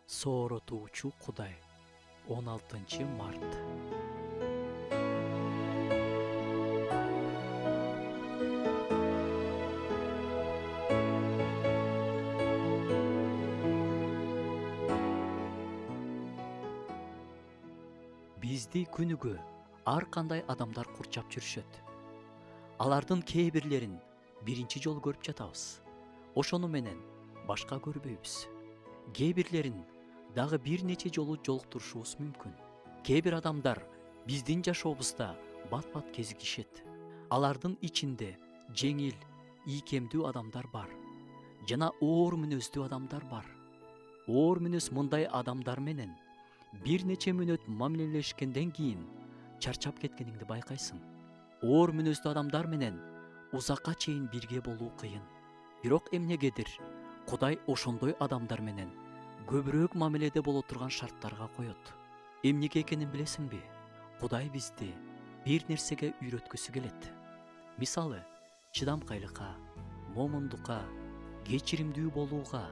Сооротуучу Кудай. 16 март. Бизди күнүгө ар кандай адамдар курчап жүрүшөт. Алардын кээ бирлерин биринчи жолу көрүп жатабыз. Ошону менен башка көрбөйбүз. Кээ бирлерин дагы бир нече жолу жолуктурушубуз мүмкүн. Кээ бир адамдар биздин жашообузда бат-бат кезигишет. Алардын ичинде жеңил, ийкемдүү адамдар бар. Жана оор мүнөздүү адамдар бар. Оор мүнөз мындай адамдар менен бир нече мүнөт мамилелешкенден кийин чарчап кеткениңди байкайсың. Оор мүнөздүү адамдар менен узакка чейин бирге болуу кыйын. Бирок эмнегедир Кудай ошондой адамдар менен көбүрөөк мамиледе боло турган шарттарга коет. Эмнеге экенин билесиңби? Кудай бизди бир нерсеге үйрөткүсү келет. Мисалы, чыдамкайлыкка, момундукка, кечиримдүү болууга,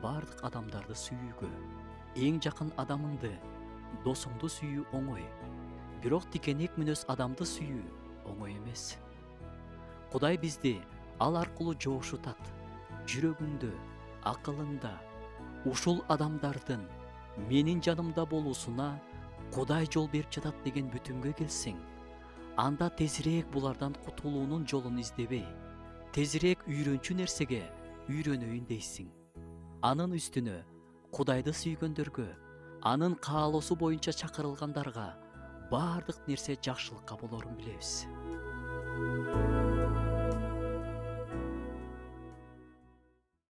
бардык адамдарды сүйүүгө. Эң жакын адамыңды, досуңду сүйүү оңой. Бирок тикенек мүнөз адамды сүйүү оңой эмес. Кудай бизди ал аркылуу жоошутат. Жүрөгүңдө, акылыңда ушул адамдардын менин жанымда болуусуна Кудай жол берип жатат деген бүтүмгө келсең, анда тезирээк булардан кутулуунун жолун издебей, тезирээк үйрөнчү нерсеге үйрөнөйүн дейсиң. Анын үстүнө Кудайды сүйгөндөргө, анын каалоосу боюнча чакырылгандарга бардык нерсе жакшылыкка болорун билебиз.